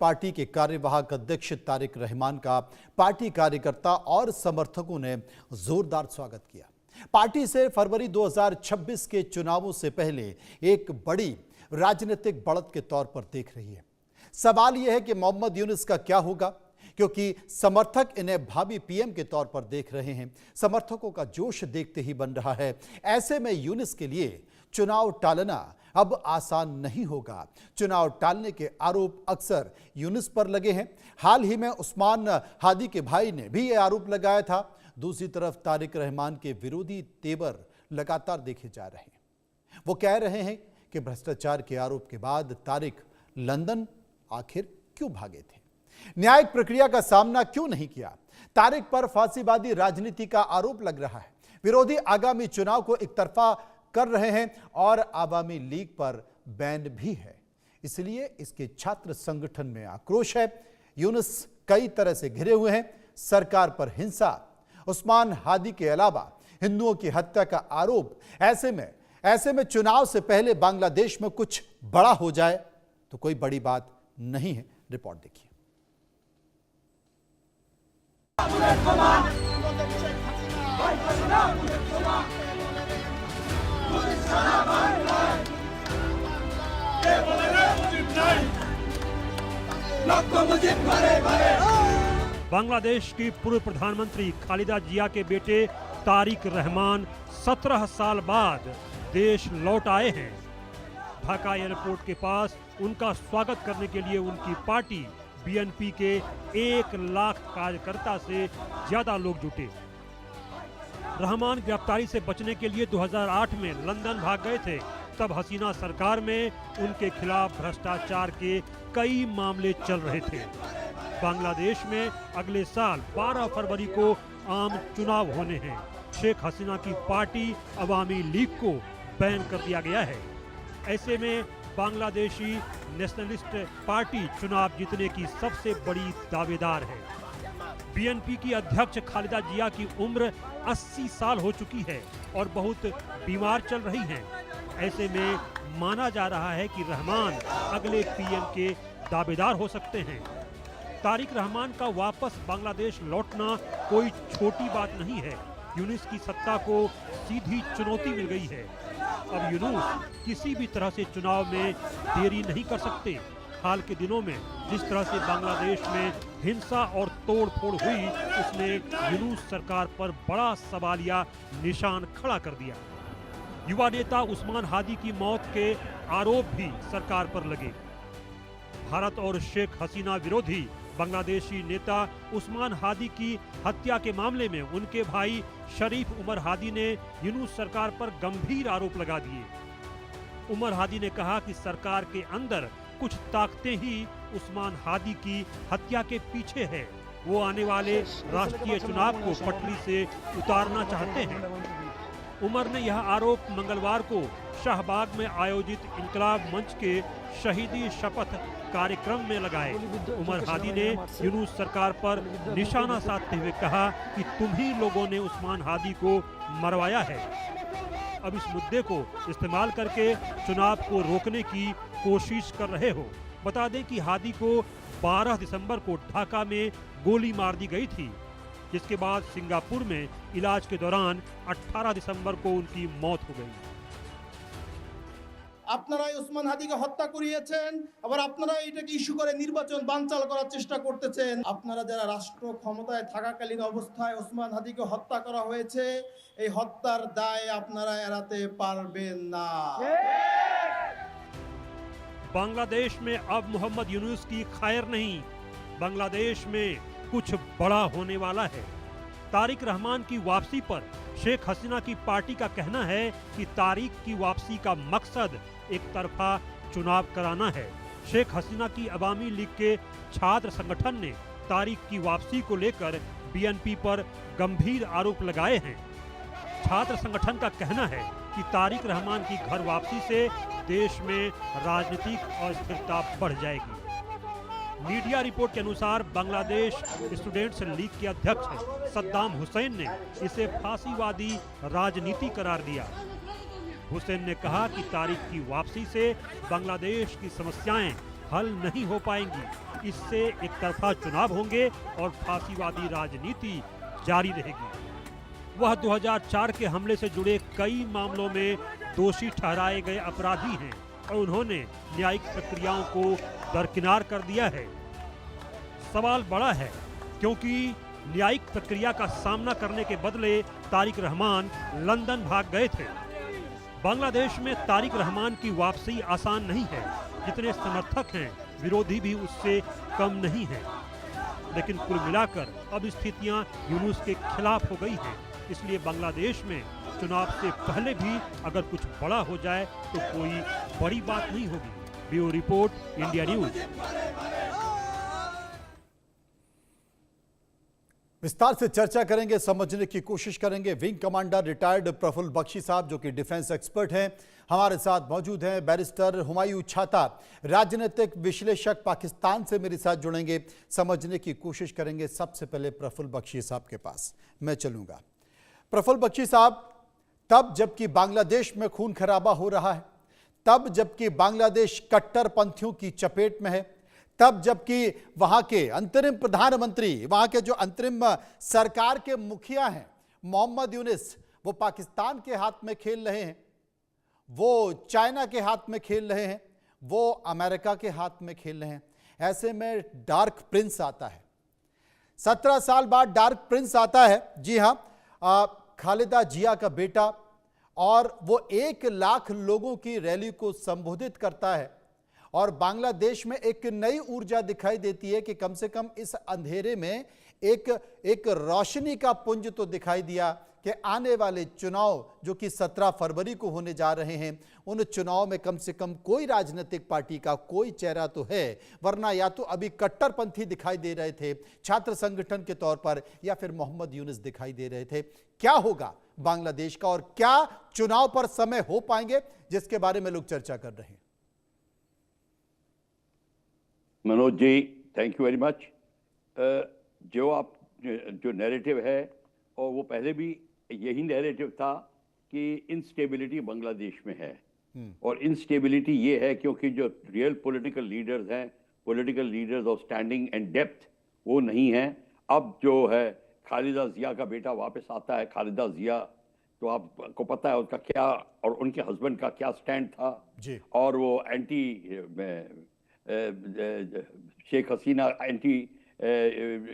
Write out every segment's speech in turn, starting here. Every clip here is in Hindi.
पार्टी के कार्यवाहक अध्यक्ष तारिक रहमान का पार्टी कार्यकर्ता और समर्थकों ने जोरदार स्वागत किया। पार्टी से फरवरी 2026 के चुनावों से पहले एक बड़ी राजनीतिक बढ़त के तौर पर देख रही है। सवाल यह है कि मोहम्मद यूनुस का क्या होगा, क्योंकि समर्थक इन्हें भावी पीएम के तौर पर देख रहे हैं। समर्थकों का जोश देखते ही बन रहा है। ऐसे में यूनुस के लिए चुनाव टालना अब आसान नहीं होगा। चुनाव टालने के आरोप अक्सर यूनुस पर लगे हैं। हाल ही में उस्मान हादी के भाई ने भी यह आरोप लगाया था। दूसरी तरफ तारिक रहमान के विरोधी तेवर लगातार देखे जा रहे हैं। वो कह रहे हैं कि भ्रष्टाचार के आरोप के बाद तारिक लंदन आखिर क्यों भागे थे, न्यायिक प्रक्रिया का सामना क्यों नहीं किया। तारिक पर फांसीवादी राजनीति का आरोप लग रहा है। विरोधी आगामी चुनाव को एक तरफा कर रहे हैं और आवामी लीग पर बैन भी है। इसलिए इसके छात्र संगठन में आक्रोश है। यूनुस कई तरह से घिरे हुए हैं। सरकार पर हिंसा, उस्मान हादी के अलावा हिंदुओं की हत्या का आरोप। ऐसे में चुनाव से पहले बांग्लादेश में कुछ बड़ा हो जाए तो कोई बड़ी बात नहीं है। रिपोर्ट देखिए। बांग्लादेश की पूर्व प्रधानमंत्री खालिदा जिया के बेटे तारिक रहमान 17 साल बाद देश लौट आए हैं। ढाका एयरपोर्ट के पास उनका स्वागत करने के लिए उनकी पार्टी बीएनपी के 1 लाख कार्यकर्ता से ज्यादा लोग जुटे। रहमान गिरफ्तारी से बचने के लिए 2008 में लंदन भाग गए थे। तब हसीना सरकार में उनके खिलाफ भ्रष्टाचार के कई मामले चल रहे थे। बांग्लादेश में अगले साल 12 फरवरी को आम चुनाव होने हैं। शेख हसीना की पार्टी अवामी लीग को बैन कर दिया गया है। ऐसे में बांग्लादेशी नेशनलिस्ट पार्टी चुनाव जीतने की सबसे बड़ी दावेदार है। बीएनपी की अध्यक्ष खालिदा जिया की उम्र 80 साल हो चुकी है और बहुत बीमार चल रही हैं। ऐसे में माना जा रहा है कि रहमान अगले पीएम के दावेदार हो सकते हैं। तारिक रहमान का वापस बांग्लादेश लौटना कोई छोटी बात नहीं है। यूनुस की सत्ता को सीधी चुनौती मिल गई है। अब यूनुस किसी भी तरह से चुनाव में देरी नहीं कर सकते। हाल के दिनों में जिस तरह से बांग्लादेश में हिंसा और तोड़फोड़ हुई, उसने यूनुस सरकार पर बड़ा सवालिया निशान खड़ा कर दिया। युवा नेता उस्मान हादी की मौत के आरोप भी सरकार पर लगे। भारत और शेख हसीना विरोधी बांग्लादेशी नेता उस्मान हादी की हत्या के मामले में उनके भाई शरीफ उमर हादी ने यूनुस सरकार पर गंभीर आरोप लगा दिए। उमर हादी ने कहा कि सरकार के अंदर कुछ ताकतें ही उस्मान हादी की हत्या के पीछे है। वो आने वाले राष्ट्रीय चुनाव को पटरी से उतारना चाहते हैं। उमर ने यह आरोप मंगलवार को शाहबाग में आयोजित इनकलाब मंच के शहीदी शपथ कार्यक्रम में लगाए। उमर हादी ने यूनुस सरकार पर निशाना साधते हुए कहा कि तुम ही लोगों ने उस्मान हादी को मरवाया है। अब इस मुद्दे को इस्तेमाल करके चुनाव को रोकने की कोशिश कर रहे हो। बता दें कि हादी को 12 दिसंबर को ढाका में गोली मार दी गई थी, जिसके बाद सिंगापुर में इलाज के दौरान 18 दिसंबर को उनकी मौत हो गई। আপনারাই ওসমান হাদিকে হত্যা করিয়েছেন, আবার আপনারা এটাকে ইস্যু করে নির্বাচন বানচাল করার চেষ্টা করতেছেন। আপনারা যারা রাষ্ট্র ক্ষমতায় থাকাকালীন অবস্থায় ওসমান হাদিকে হত্যা করা হয়েছে, এই হত্যার দায় আপনারা এড়াতে পারবেন না। बांग्लादेश में अब मोहम्मद यूनुस की खैर नहीं, बांग्लादेश में कुछ बड़ा होने वाला है। तारिक रहमान की वापसी पर शेख हसीना की पार्टी का कहना है कि तारिक की वापसी का मकसद एक तरफा चुनाव कराना है। शेख हसीना की अवामी लीग के छात्र संगठन ने तारिक की वापसी को लेकर बीएनपी पर गंभीर आरोप लगाए हैं। छात्र संगठन का कहना है कि तारिक रहमान की घर वापसी से देश में राजनीतिक अस्थिरता बढ़ जाएगी। मीडिया रिपोर्ट के अनुसार बांग्लादेश स्टूडेंट्स लीग के अध्यक्ष सद्दाम हुसैन ने इसे फांसीवादी राजनीति करार दिया। हुसैन ने कहा कि तारिक की वापसी से बांग्लादेश की समस्याएं हल नहीं हो पाएंगी। इससे एक तरफा चुनाव होंगे और फांसीवादी राजनीति जारी रहेगी। वह 2004 के हमले से जुड़े कई मामलों में दोषी ठहराए गए अपराधी हैं और उन्होंने न्यायिक प्रक्रियाओं को दरकिनार कर दिया है। सवाल बड़ा है क्योंकि न्यायिक प्रक्रिया का सामना करने के बदले तारिक रहमान लंदन भाग गए थे। बांग्लादेश में तारिक रहमान की वापसी आसान नहीं है। जितने समर्थक हैं, विरोधी भी उससे कम नहीं है। लेकिन कुल मिलाकर अब स्थितियां यूनुस के खिलाफ हो गई हैं। इसलिए बांग्लादेश में चुनाव से पहले भी अगर कुछ बड़ा हो जाए तो कोई बड़ी बात नहीं होगी। Bureau report, India news. विस्तार से चर्चा करेंगे, समझने की कोशिश करेंगे। Wing commander retired Prafull Bakshi साहब जो कि डिफेंस एक्सपर्ट हैं, हमारे साथ मौजूद हैं। बैरिस्टर हुमायूं छाता, राजनीतिक विश्लेषक, पाकिस्तान से मेरे साथ जुड़ेंगे, समझने की कोशिश करेंगे। सबसे पहले प्रफुल्ल बख्शी साहब के पास मैं चलूंगा। प्रफुल्ल बख्शी साहब, तब जबकि बांग्लादेश में खून खराबा हो रहा है, तब जबकि बांग्लादेश कट्टरपंथियों की चपेट में है, तब जबकि वहां के अंतरिम प्रधानमंत्री, वहां के जो अंतरिम सरकार के मुखिया हैं मोहम्मद यूनुस, वो पाकिस्तान के हाथ में खेल रहे हैं, वो चाइना के हाथ में खेल रहे हैं, वो अमेरिका के हाथ में खेल रहे हैं। ऐसे में डार्क प्रिंस आता है। 17 साल बाद डार्क प्रिंस आता है। जी हाँ, खालिदा जिया का बेटा, और वो 1 लाख लोगों की रैली को संबोधित करता है और बांग्लादेश में एक नई ऊर्जा दिखाई देती है कि कम से कम इस अंधेरे में एक रोशनी का पुंज तो दिखाई दिया कि आने वाले चुनाव जो कि 17 फरवरी को होने जा रहे हैं, उन चुनाव में कम से कम कोई राजनीतिक पार्टी का कोई चेहरा तो है, वरना या तो अभी कट्टरपंथी दिखाई दे रहे थे छात्र संगठन के तौर पर, या फिर मोहम्मद यूनुस दिखाई दे रहे थे। क्या होगा बांग्लादेश का और क्या चुनाव पर समय हो पाएंगे, जिसके बारे में लोग चर्चा कर रहे हैं। Manoj ji, thank you very much. जो नैरेटिव है, और वो पहले भी यही नैरेटिव था कि इंस्टेबिलिटी बांग्लादेश में है, और इंस्टेबिलिटी ये है क्योंकि जो रियल पॉलिटिकल लीडर्स हैं, political leaders of standing and depth, वो नहीं हैं। अब जो है खालिदा जिया का बेटा वापस आता है, खालिदा जिया, तो आपको पता है उसका क्या और उनके हस्बैंड का क्या स्टैंड था जी। और वो एंटी शेख हसीना, एंटी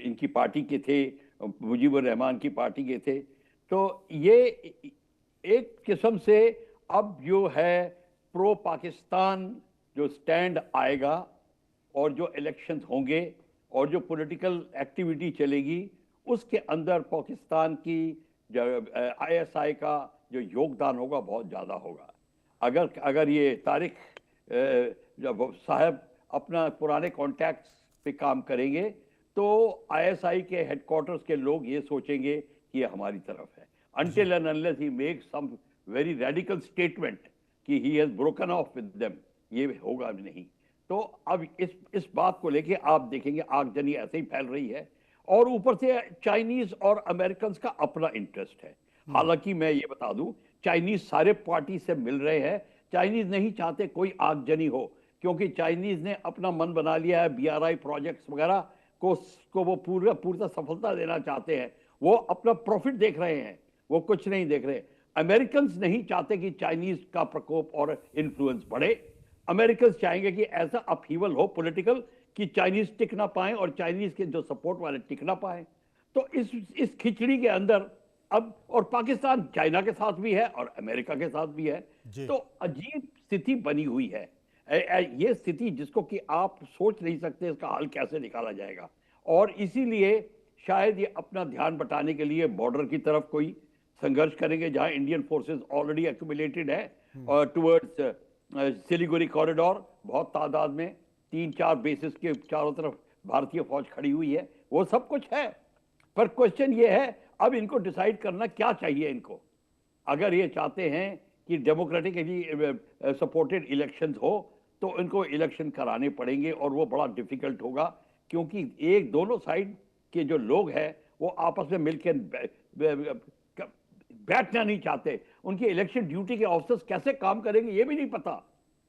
इनकी पार्टी के थे, मुजीबुर रहमान की पार्टी के थे। तो ये एक किस्म से अब जो है प्रो पाकिस्तान जो स्टैंड आएगा, और जो इलेक्शंस होंगे और जो पॉलिटिकल एक्टिविटी चलेगी, उसके अंदर पाकिस्तान की जो ISI का जो योगदान होगा बहुत ज़्यादा होगा। अगर ये तारिक साहब अपना पुराने कॉन्टैक्ट्स पे काम करेंगे तो ISI के हेडक्वार्टर्स के लोग ये सोचेंगे कि ये हमारी तरफ है, until and unless he makes some very radical statement कि he has broken off with them, ये होगा भी नहीं। तो अब इस बात को लेके आप देखेंगे आगजनी ऐसे ही फैल रही है, और ऊपर से चाइनीज और अमेरिकन का अपना इंटरेस्ट है। हालांकि मैं ये बता दूं, चाइनीज सारे पार्टी से मिल रहे हैं, चाइनीज नहीं चाहते कोई आगजनी हो, क्योंकि चाइनीज ने अपना मन बना लिया है, BRI प्रोजेक्ट्स वगैरह को वो पूरा सफलता देना चाहते हैं। वो अपना प्रॉफिट देख रहे हैं, वो कुछ नहीं देख रहे। अमेरिकन नहीं चाहते कि चाइनीज का प्रकोप और इन्फ्लुएंस बढ़े। अमेरिकन चाहेंगे कि ऐसा अपहीवल हो पॉलिटिकल कि चाइनीज टिक ना पाए और चाइनीज के जो सपोर्ट वाले टिक ना पाए। तो इस खिचड़ी के अंदर अब, और पाकिस्तान चाइना के साथ भी है और अमेरिका के साथ भी है, तो अजीब स्थिति बनी हुई है। ये स्थिति जिसको कि आप सोच नहीं सकते इसका हल कैसे निकाला जाएगा, और इसीलिए शायद ये अपना ध्यान बटाने के लिए बॉर्डर की तरफ कोई संघर्ष करेंगे, जहां इंडियन फोर्सेस ऑलरेडी एक्यूमुलेटेड है, और टुवर्ड्स सिलीगुड़ी कॉरिडोर बहुत तादाद में 3-4 बेसिस के चारों तरफ भारतीय फौज खड़ी हुई है, वो सब कुछ है। पर क्वेश्चन ये है अब इनको डिसाइड करना क्या चाहिए इनको। अगर ये चाहते हैं कि डेमोक्रेटिकली सपोर्टेड इलेक्शंस हो तो इनको इलेक्शन कराने पड़ेंगे, और वो बड़ा डिफिकल्ट होगा, क्योंकि दोनों साइड के जो लोग हैं वो आपस में मिलकर बैठना नहीं चाहते। उनके इलेक्शन ड्यूटी के ऑफिसर्स कैसे काम करेंगे ये भी नहीं पता,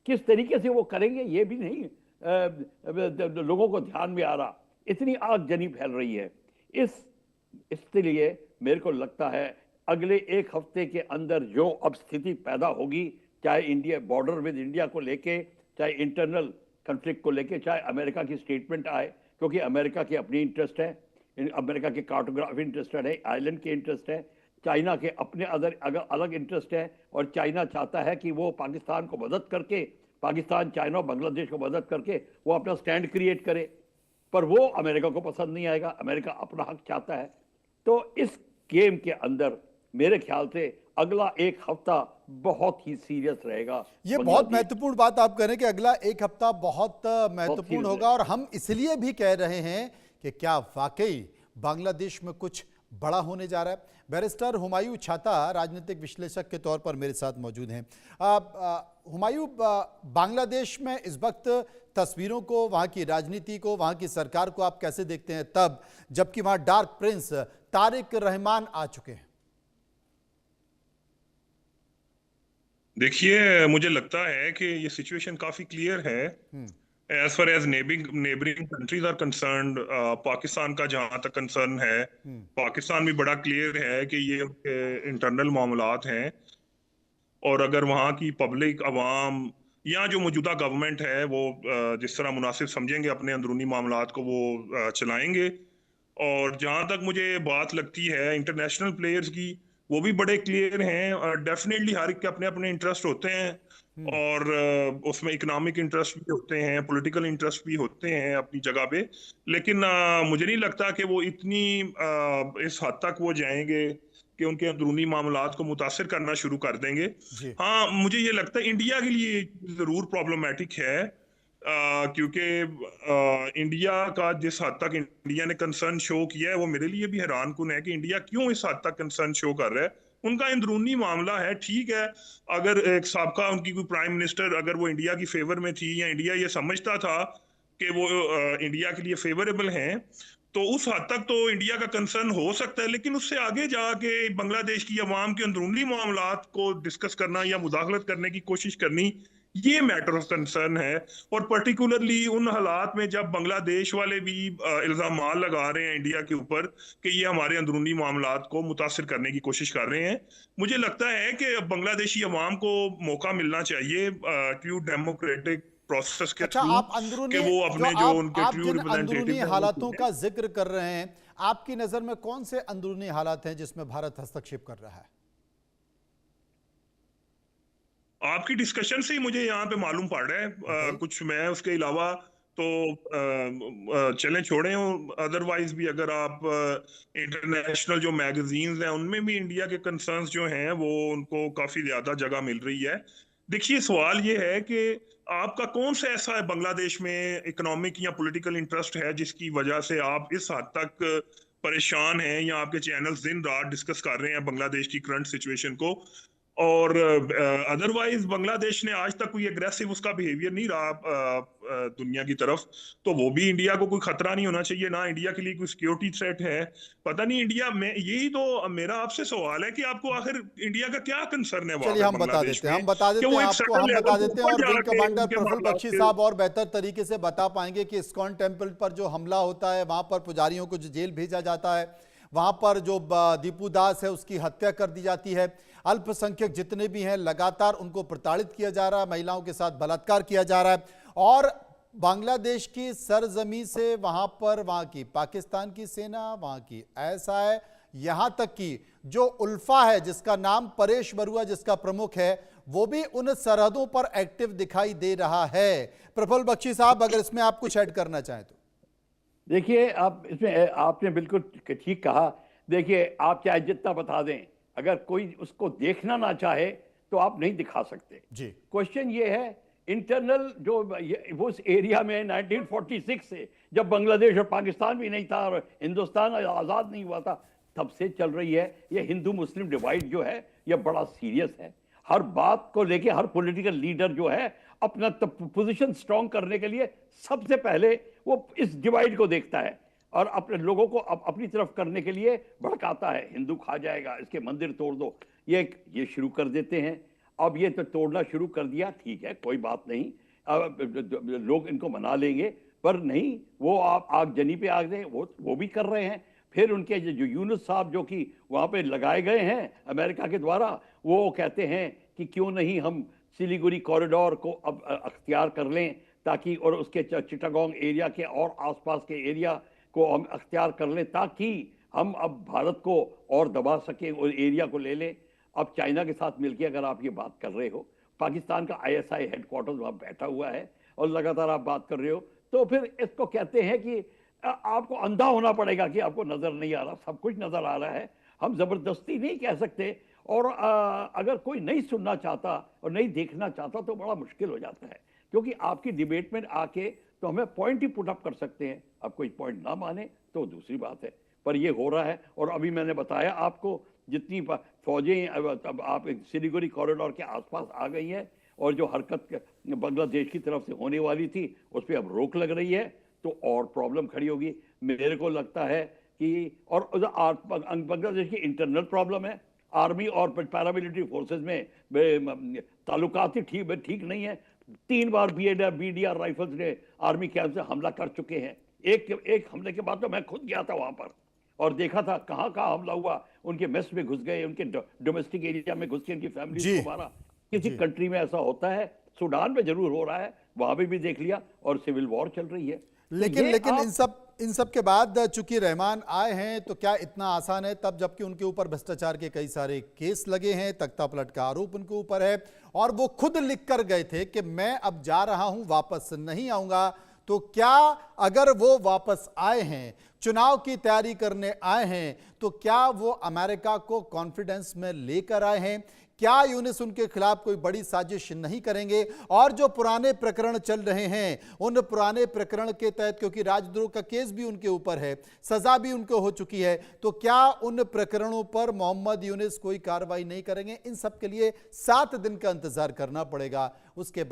किस तरीके से वो करेंगे ये भी नहीं लोगों को ध्यान में आ रहा। इतनी आगजनी फैल रही है। इसके लिए मेरे को लगता है अगले एक हफ्ते के अंदर जो अब स्थिति पैदा होगी, चाहे इंडिया बॉर्डर विद इंडिया को लेके, चाहे इंटरनल कन्फ्लिक्ट को लेके, चाहे अमेरिका की स्टेटमेंट आए, क्योंकि अमेरिका के अपनी इंटरेस्ट है, अमेरिका के कार्टोग्राफी इंटरेस्टेड है, आइलैंड के इंटरेस्ट है, चाइना के अपने अलग इंटरेस्ट है, और चाइना चाहता है कि वो पाकिस्तान को मदद करके, पाकिस्तान, चाइना और बांग्लादेश को मदद करके वो अपना स्टैंड क्रिएट करे, पर वो अमेरिका को पसंद नहीं आएगा। अमेरिका अपना हक चाहता है। तो इस गेम के अंदर मेरे ख्याल से अगला एक हफ्ता बहुत ही सीरियस रहेगा। ये बहुत महत्वपूर्ण बात आप कह रहे हैं कि अगला एक हफ्ता बहुत महत्वपूर्ण होगा, और हम इसलिए भी कह रहे हैं कि क्या वाकई बांग्लादेश में कुछ बड़ा होने जा रहा है। बैरिस्टर हुमायूं छाता राजनीतिक विश्लेषक के तौर पर मेरे साथ मौजूद हैं। हुमायूं, बांग्लादेश में इस वक्त तस्वीरों को, वहाँ की राजनीति को, वहाँ की सरकार को आप कैसे देखते हैं, तब जबकि वहाँ डार्क प्रिंस तारिक रहमान आ चुके हैं? देखिए, मुझे लगता है कि ये सिचुएशन काफी क्लियर है as far as neighbouring countries are concerned. Pakistan का जहां तक कंसर्न है, पाकिस्तान भी बड़ा क्लियर है कि ये इंटरनल मामलात हैं, और अगर वहाँ की पब्लिक, अवाम या जो मौजूदा गवर्नमेंट है वो जिस तरह मुनासिब समझेंगे अपने अंदरूनी मामलात को वो चलाएंगे। और जहां तक मुझे बात लगती है इंटरनेशनल प्लेयर्स की, वो भी बड़े क्लियर हैं, और डेफिनेटली हर एक के अपने अपने इंटरेस्ट होते हैं, और उसमें इकोनॉमिक इंटरेस्ट भी होते हैं, पॉलिटिकल इंटरेस्ट भी होते हैं अपनी जगह पे। लेकिन मुझे नहीं लगता कि वो इतनी इस हद तक वो जाएंगे कि उनके अंदरूनी मामलात को मुतासिर करना शुरू कर देंगे। हाँ, मुझे ये लगता है इंडिया के लिए जरूर प्रॉब्लमेटिक है, क्योंकि इंडिया का जिस हद तक इंडिया ने कंसर्न शो किया है वो मेरे लिए भी हैरान कुन है कि इंडिया क्यों इस हद तक कंसर्न शो कर रहा है। उनका अंदरूनी मामला है, ठीक है। अगर एक साबका उनकी कोई प्राइम मिनिस्टर अगर वो इंडिया की फेवर में थी, या इंडिया ये समझता था कि वो इंडिया के लिए फेवरेबल हैं, तो उस हद तक तो इंडिया का कंसर्न हो सकता है। लेकिन उससे आगे जाके बांग्लादेश की अवाम के अंदरूनी मामलात को डिस्कस करना या मुदाखलत करने की कोशिश करनी, ये मैटर ऑफ कंसर्न है। और पर्टिकुलरली उन हालात में जब बांग्लादेश वाले भी इल्जाम लगा रहे हैं इंडिया के ऊपर कि ये हमारे अंदरूनी मामलात को मुतासिर करने की कोशिश कर रहे हैं, मुझे लगता है कि बांग्लादेशी अवाम को मौका मिलना चाहिए ट्रू डेमोक्रेटिक प्रोसेस के थ्रू, कि वो अपने जो उनके ट्रू अंदरूनी हालातों का जिक्र कर रहे हैं, आपकी नजर में कौन से अंदरूनी हालात हैं जिसमें भारत हस्तक्षेप कर रहा है? आपकी डिस्कशन से ही मुझे यहाँ पे मालूम पड़ रहा है, कुछ मैं उसके अलावा तो चलें छोड़ें। अदरवाइज भी अगर आप इंटरनेशनल जो मैगजीन्स हैं उनमें भी इंडिया के कंसर्न्स जो हैं वो उनको काफी ज्यादा जगह मिल रही है। देखिए, सवाल ये है कि आपका कौन सा ऐसा है बांग्लादेश में इकोनॉमिक या पॉलिटिकल इंटरेस्ट है जिसकी वजह से आप इस हद तक परेशान हैं, या आपके चैनल्स दिन रात डिस्कस कर रहे हैं बांग्लादेश की करंट सिचुएशन को। और अदरवाइज बांग्लादेश ने आज तक कोई एग्रेसिव उसका बिहेवियर नहीं रहा दुनिया की तरफ, तो वो भी इंडिया को कोई खतरा नहीं होना चाहिए, ना इंडिया के लिए कोई सिक्योरिटी थ्रेट है। पता नहीं इंडिया में, यही तो मेरा आपसे सवाल है कि आपको आखिर इंडिया का क्या कंसर्न है? चलिए हम बता देते हैं आपको, हम बता देते हैं, और विंग कमांडर प्रफुल्ल बख्शी साहब और बेहतर तरीके से बता पाएंगे कि इस्कॉन टेम्पल पर जो हमला होता है, वहां पर पुजारियों को जो जेल भेजा जाता है, वहां पर जो दीपू दास है उसकी हत्या कर दी जाती है, अल्पसंख्यक जितने भी हैं लगातार उनको प्रताड़ित किया जा रहा है, महिलाओं के साथ बलात्कार किया जा रहा है, और बांग्लादेश की सरजमी से वहां पर वहां की पाकिस्तान की सेना, वहां की ISI, यहां तक कि जो उल्फा है जिसका नाम परेश बरुआ जिसका प्रमुख है, वो भी उन सरहदों पर एक्टिव दिखाई दे रहा है। प्रफुल्ल बख्शी साहब, अगर इसमें आप कुछ ऐड करना चाहें तो। देखिए, आप इसमें आपने बिल्कुल ठीक कहा। देखिए, आप चाहे जितना बता दें, अगर कोई उसको देखना ना चाहे तो आप नहीं दिखा सकते जी। क्वेश्चन ये है, इंटरनल जो वो उस एरिया में 1946 से, जब बांग्लादेश और पाकिस्तान भी नहीं था और हिंदुस्तान आज़ाद नहीं हुआ था, तब से चल रही है ये हिंदू मुस्लिम डिवाइड जो है, ये बड़ा सीरियस है। हर बात को लेके हर पॉलिटिकल लीडर जो है अपना पोजीशन स्ट्रांग करने के लिए सबसे पहले वो इस डिवाइड को देखता है और अपने लोगों को अपनी तरफ करने के लिए भड़काता है। हिंदू खा जाएगा, इसके मंदिर तोड़ दो, ये शुरू कर देते हैं। अब ये तो तोड़ना शुरू कर दिया, ठीक है, कोई बात नहीं, लोग इनको मना लेंगे, पर नहीं, वो आप आगजनी पे आग दें, वो भी कर रहे हैं। फिर उनके जो यूनुस साहब जो कि वहाँ पे लगाए गए हैं अमेरिका के द्वारा, वो कहते हैं कि क्यों नहीं हम सिलीगुड़ी कॉरिडोर को अब अख्तियार कर लें, ताकि और उसके चिटागोंग एरिया के और आसपास के एरिया को हम अख्तियार कर लें, ताकि हम अब भारत को और दबा सकें और एरिया को ले लें। अब चाइना के साथ मिलकर अगर आप ये बात कर रहे हो, पाकिस्तान का ISI हेडक्वार्टर्स वहाँ बैठा हुआ है और लगातार आप बात कर रहे हो, तो फिर इसको कहते हैं कि आपको अंधा होना पड़ेगा कि आपको नजर नहीं आ रहा, सब कुछ नजर आ रहा है। हम जबरदस्ती नहीं कह सकते, और अगर कोई नहीं सुनना चाहता और नहीं देखना चाहता तो बड़ा मुश्किल हो जाता है, क्योंकि आपकी डिबेट में आके तो हमें पॉइंट ही पुट अप कर सकते हैं। अब कोई पॉइंट ना माने तो दूसरी बात है, पर ये हो रहा है। और अभी मैंने बताया आपको, जितनी फौजें अब आप सिलीगुड़ी कॉरिडोर के आसपास आ गई हैं, और जो हरकत बांग्लादेश की तरफ से होने वाली थी उस पर अब रोक लग रही है, तो और प्रॉब्लम खड़ी होगी। मेरे को लगता है कि और बांग्लादेश की इंटरनल प्रॉब्लम है, आर्मी और पैरामिलिट्री फोर्सेस में ताल्लुकात ही ठीक नहीं है। 3 बार BDR राइफल्स ने आर्मी कैंप से हमला कर चुके हैं। एक हमले के बाद तो मैं खुद गया था वहां पर और देखा था कहाँ हमला हुआ। उनके मेस में घुस गए, उनके डोमेस्टिक एरिया में घुस के उनकी फैमिली को मारा। किसी कंट्री में ऐसा होता है? सूडान में जरूर हो रहा है, वहां पे भी देख लिया, और सिविल वॉर चल रही है। लेकिन इन सब के बाद चूंकि रहमान आए हैं, तो क्या इतना आसान है? तब जबकि उनके ऊपर भ्रष्टाचार के कई सारे केस लगे हैं, तख्ता पलट का आरोप उनके ऊपर है, और वो खुद लिख कर गए थे कि मैं अब जा रहा हूं, वापस नहीं आऊंगा। तो क्या अगर वो वापस आए हैं, चुनाव की तैयारी करने आए हैं, तो क्या वो अमेरिका को कॉन्फिडेंस में लेकर आए हैं? क्या यूनुस उनके खिलाफ कोई बड़ी साजिश नहीं करेंगे? और जो पुराने प्रकरण चल रहे हैं, उन पुराने प्रकरण के तहत, क्योंकि राजद्रोह का केस भी उनके ऊपर है, सजा भी उनको हो चुकी है, तो क्या उन प्रकरणों पर मोहम्मद यूनुस कोई कार्रवाई नहीं करेंगे? इन सब के लिए 7 दिन का इंतजार करना पड़ेगा। उसके बाद